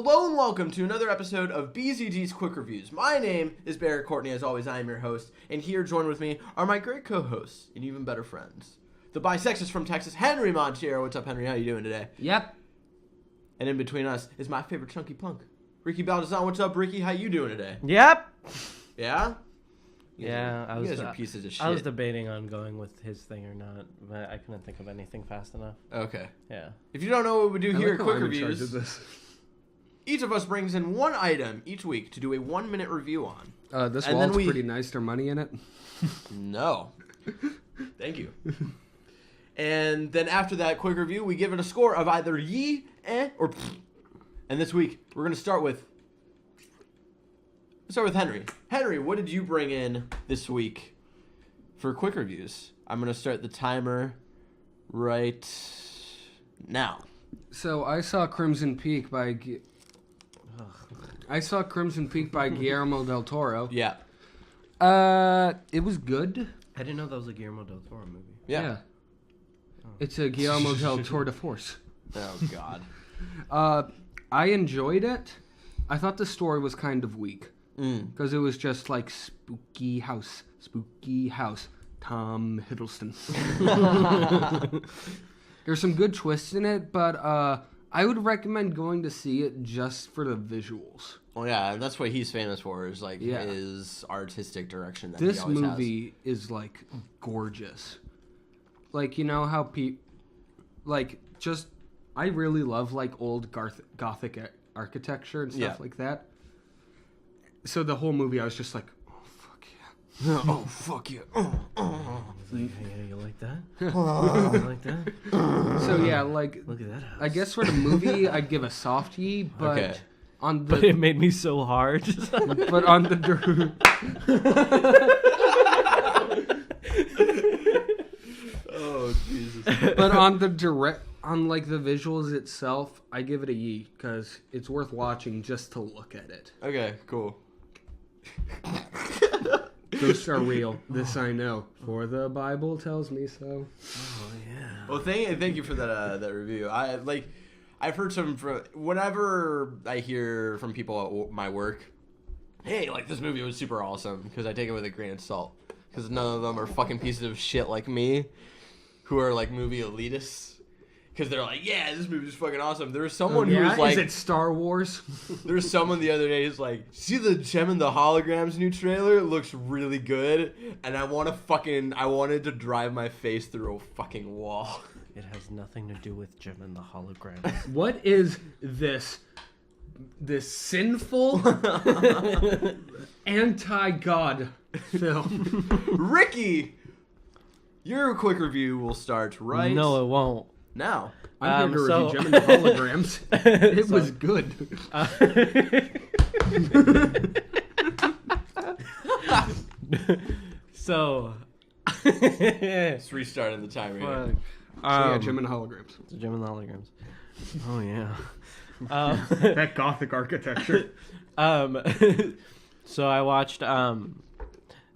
Hello and welcome to another episode of BZD's Quick Reviews. My name is Barrett Courtney. As always, I am your host, and here joined with me are my great co-hosts and even better friends. The bisexist from Texas, Henry Montiero. What's up, Henry? How you doing today? Yep. And in between us is my favorite chunky punk, Ricky Baldazan. What's up, Ricky? How you doing today? Yep. Yeah? You guys are pieces of shit. I was debating on going with his thing or not, but I couldn't think of anything fast enough. Okay. Yeah. If you don't know what we do here at Quick I'm Reviews, in charge of this. each of us brings in one item each week to do a 1-minute review on. This And wall's then we- pretty nice. There money in it? No. Thank you. And then after that quick review, we give it a score of either yee, or pfft. And this week, we're going to start with Henry. Henry, what did you bring in this week for quick reviews? I'm going to start the timer right now. So I saw Crimson Peak by Guillermo del Toro. Yeah. It was good. I didn't know that was a Guillermo del Toro movie. Yeah. It's a Guillermo del Toro de Force. Oh, God. I enjoyed it. I thought the story was kind of weak. Because it was just like spooky house, Tom Hiddleston. There's some good twists in it, but I would recommend going to see it just for the visuals. Well, yeah, and that's what he's famous for, is like his artistic direction that This he always movie is like gorgeous. Like, you know how I really love like old Gothic architecture and stuff like that. So the whole movie, I was just like, oh, fuck yeah. Oh, fuck yeah. Like, hey, you like that? You like that? So yeah, like, Look at that house. I guess for the movie, I'd give a soft yee, but Okay. But it made me so hard. but on the Oh, Jesus. but on like the visuals itself, I give it a yee because it's worth watching just to look at it. Okay, cool. Ghosts are real. This I know, for the Bible tells me so. Oh, yeah. Well, thank you for that review. I've heard whenever I hear from people at my work, hey, like, this movie was super awesome, because I take it with a grain of salt, because none of them are fucking pieces of shit like me, who are like movie elitists. Because they're like, yeah, this movie is fucking awesome. There was someone who was like... Is it Star Wars? There was someone the other day who's like, see the Gem and the Holograms new trailer? It looks really good. And I wanted to drive my face through a fucking wall. It has nothing to do with Jim and the Holograms. What is this sinful anti-God film? Ricky! Your quick review will start right No, it won't. now. I'm here to review Gem and the Holograms. It was good. So... It's restarting the timer here. Gem and Holograms. Jim and the Holograms. Oh, yeah. That Gothic architecture. So I watched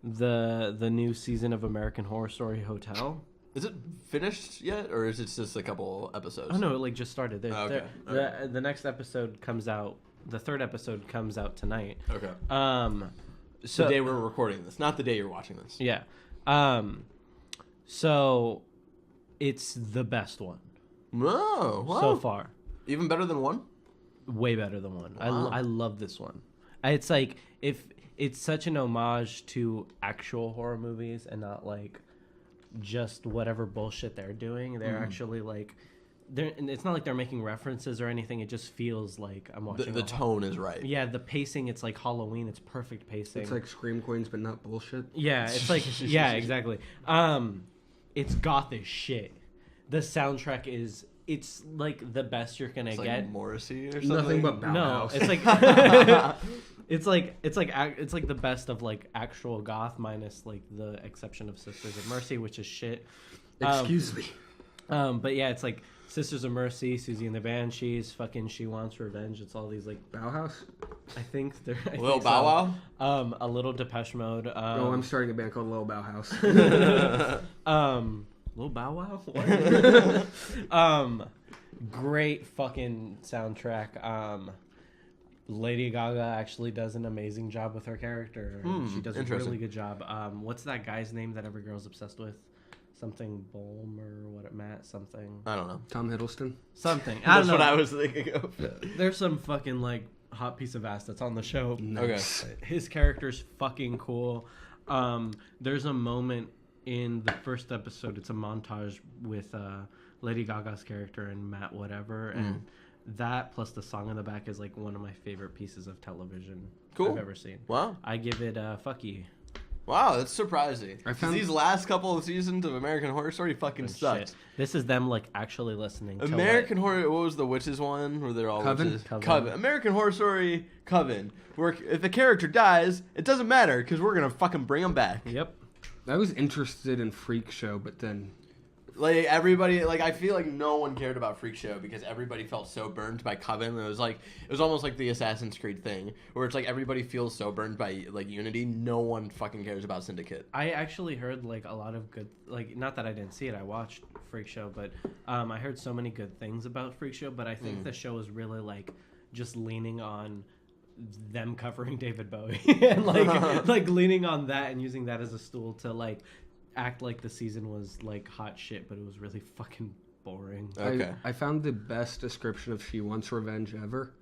the new season of American Horror Story Hotel. Is it finished yet, or is it just a couple episodes? Oh no, it like just started. Okay. The next episode comes out. The third episode comes out tonight. Okay. So the day we're recording this, not the day you're watching this. Yeah. So it's the best one. Oh, wow. So far. Even better than one? Way better than one. Wow. I love this one. It's like if it's such an homage to actual horror movies and not like just whatever bullshit they're doing. They're actually like it's not like they're making references or anything. It just feels like I'm watching. The tone is right. Yeah, the pacing. It's like Halloween. It's perfect pacing. It's like Scream Queens, but not bullshit. Yeah, it's like yeah, exactly. It's goth as shit. The soundtrack is. It's like the best you're gonna It's get. like Morrissey or something. Nothing but No, Bauhaus. it's like it's like the best of like actual goth minus like the exception of Sisters of Mercy, which is shit. Excuse me. But yeah, it's like Sisters of Mercy, Susie and the Banshees, fucking She Wants Revenge. It's all these like Bauhaus? I think they're Little Bow Wow? A little Depeche Mode. I'm starting a band called Little Bauhaus. Little Bow Wow? What? Great fucking soundtrack. Lady Gaga actually does an amazing job with her character. She does a really good job. What's that guy's name that every girl's obsessed with? Something Bulmer, Matt something. I don't know. Tom Hiddleston. Something. I don't know. That's what I was thinking of. There's some fucking like hot piece of ass that's on the show. Nice. Okay. His character's fucking cool. There's a moment in the first episode. It's a montage with Lady Gaga's character and Matt whatever, and that plus the song in the back is like one of my favorite pieces of television I've ever seen. Wow. I give it fuck you. Wow, that's surprising. I found these last couple of seasons of American Horror Story fucking sucked. Shit. This is them like actually listening. American Horror. What was the witches one? Where they're all Coven? witches? Coven. American Horror Story Coven. Where if the character dies, it doesn't matter because we're gonna fucking bring them back. Yep. I was interested in Freak Show, but then Like everybody, like I feel like no one cared about Freak Show because everybody felt so burned by Coven. It was almost like the Assassin's Creed thing, where it's like everybody feels so burned by like Unity. No one fucking cares about Syndicate. I actually heard like a lot of good, like not that I didn't see it, I watched Freak Show, but I heard so many good things about Freak Show. But I think the show is really like just leaning on them covering David Bowie and like leaning on that and using that as a stool to like act like the season was like hot shit, but it was really fucking boring. Okay. I found the best description of She Wants Revenge ever,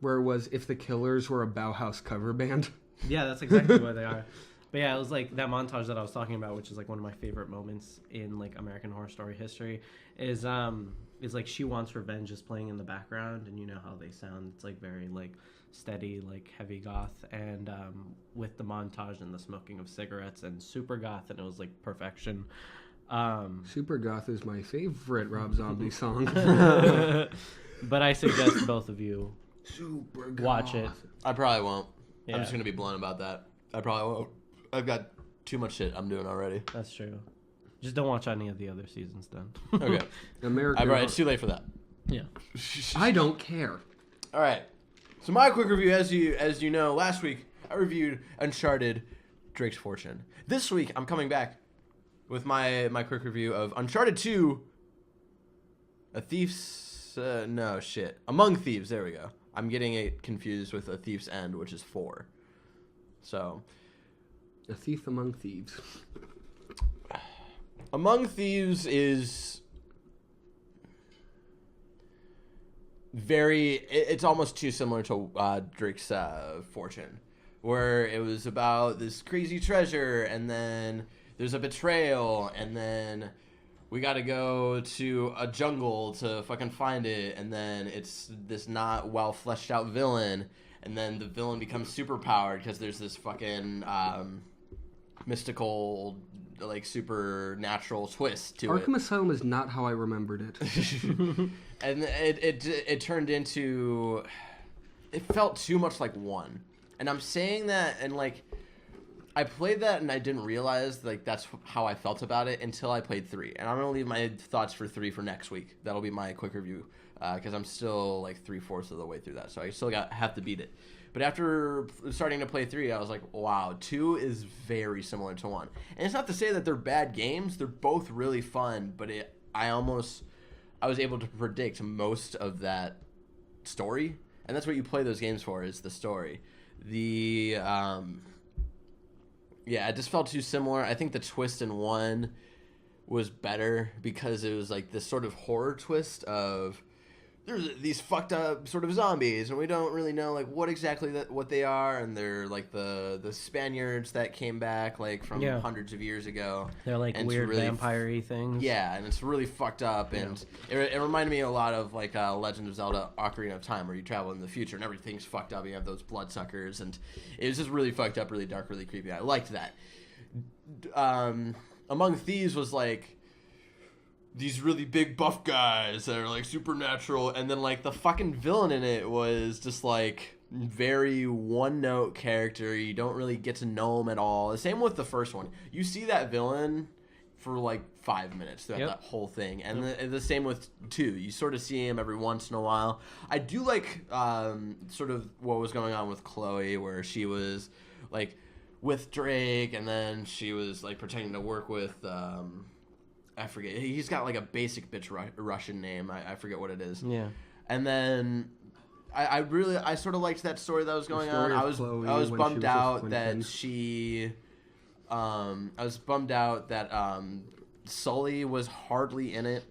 where it was if the Killers were a Bauhaus cover band. Yeah, that's exactly what they are. But yeah, it was like that montage that I was talking about, which is like one of my favorite moments in like American Horror Story history, is like She Wants Revenge is playing in the background, and you know how they sound. It's like very like steady, like heavy goth, and with the montage and the smoking of cigarettes and super goth, and it was like perfection. Super Goth is my favorite Rob Zombie song. But I suggest both of you Super Goth. watch it. I probably won't. Yeah. I'm just gonna be blunt about that. I probably won't. I've got too much shit I'm doing already. That's true. Just don't watch any of the other seasons then. Okay. American It's too late for that. Yeah. I don't care. All right. So my quick review, as you know, last week I reviewed Uncharted: Drake's Fortune. This week I'm coming back with my quick review of Uncharted 2: A Thief's Among Thieves. There we go. I'm getting it confused with A Thief's End, which is 4. So, A Thief Among Thieves. Among Thieves is it's almost too similar to Drake's Fortune, where it was about this crazy treasure, and then there's a betrayal, and then we got to go to a jungle to fucking find it, and then it's this not well fleshed out villain, and then the villain becomes super powered because there's this fucking mystical, like supernatural twist to it. Arkham Asylum is not how I remembered it. And it turned into, it felt too much like 1. And I'm saying that, and like I played that and I didn't realize like that's how I felt about it until I played 3. And I'm gonna leave my thoughts for 3 for next week. That'll be my quick review because I'm still like 3/4 of the way through that, so I still have to beat it. But after starting to play 3, I was like, wow, 2 is very similar to 1. And it's not to say that they're bad games. They're both really fun, but I was able to predict most of that story. And that's what you play those games for, is the story. It just felt too similar. I think the twist in 1 was better because it was like this sort of horror twist of there's these fucked up sort of zombies, and we don't really know like what exactly what they are, and they're like the Spaniards that came back like from hundreds of years ago. They're like weird really vampire-y things. Yeah, and it's really fucked up, and it reminded me a lot of like Legend of Zelda: Ocarina of Time, where you travel in the future and everything's fucked up. You have those bloodsuckers, and it was just really fucked up, really dark, really creepy. I liked that. Among Thieves was like these really big buff guys that are like supernatural, and then like the fucking villain in it was just like very one-note character. You don't really get to know him at all. The same with the first one. You see that villain for like 5 minutes throughout that whole thing, and the same with 2. You sort of see him every once in a while. I do like sort of what was going on with Chloe, where she was like with Drake, and then she was like pretending to work with I forget. He's got like a basic bitch Russian name. I forget what it is. Yeah. And then I sort of liked that story that was going on. I was bummed out that Sully was hardly in it.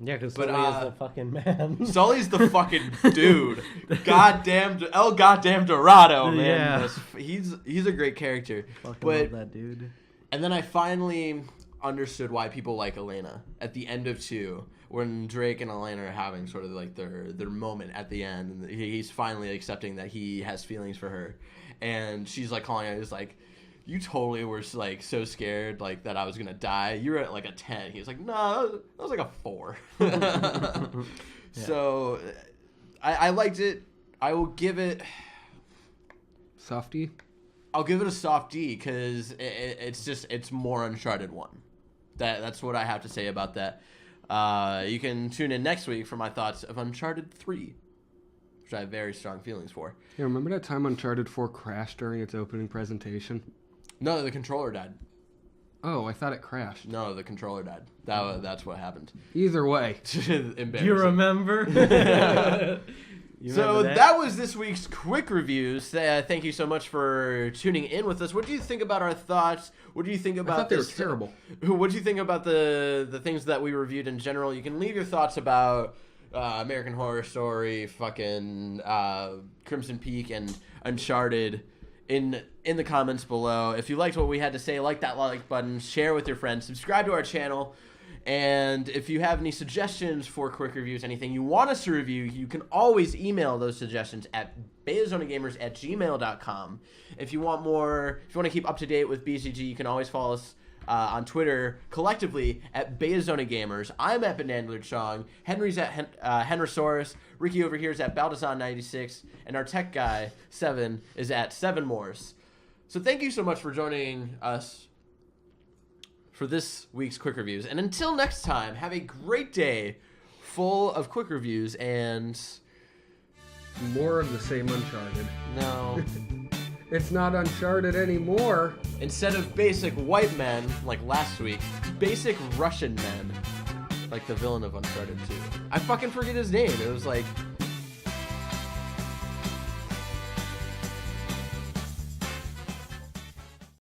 Yeah, because Sully is the fucking man. Sully's the fucking dude. Goddamn Dorado, man. Yeah. He's a great character. Fucking love that dude. And then I finally understood why people like Elena at the end of 2, when Drake and Elena are having sort of like their moment at the end, and he's finally accepting that he has feelings for her, and she's like calling it, he's like, you totally were like so scared like that I was gonna die. You were at like a 10. He was like, no, that was like a 4. Yeah. So I liked it. I will give it Softy. I'll give it a soft D because it's more Uncharted 1. That's what I have to say about that. You can tune in next week for my thoughts of Uncharted 3, which I have very strong feelings for. Yeah, remember that time Uncharted 4 crashed during its opening presentation? No, the controller died. Oh, I thought it crashed. No, the controller died. That's what happened. Either way. Do you remember? So that was this week's quick reviews. Thank you so much for tuning in with us. What do you think about our thoughts? What do you think about I thought they were terrible. What do you think about the things that we reviewed in general? You can leave your thoughts about American Horror Story, fucking Crimson Peak, and Uncharted in the comments below. If you liked what we had to say, like that like button, share with your friends, subscribe to our channel. And if you have any suggestions for quick reviews, anything you want us to review, you can always email those suggestions at baiazonagamers@gmail.com. If you want to keep up to date with BCG, you can always follow us on Twitter collectively at baiazonagamers. I'm at Banandler Henry's at Henrosaurus. Ricky over here is at Baldazan96. And our tech guy, 7, is at 7Mores. So thank you so much for joining us for this week's quick reviews. And until next time, have a great day full of quick reviews and more of the same Uncharted. No. It's not Uncharted anymore. Instead of basic white men like last week, basic Russian men like the villain of Uncharted 2. I fucking forget his name. It was like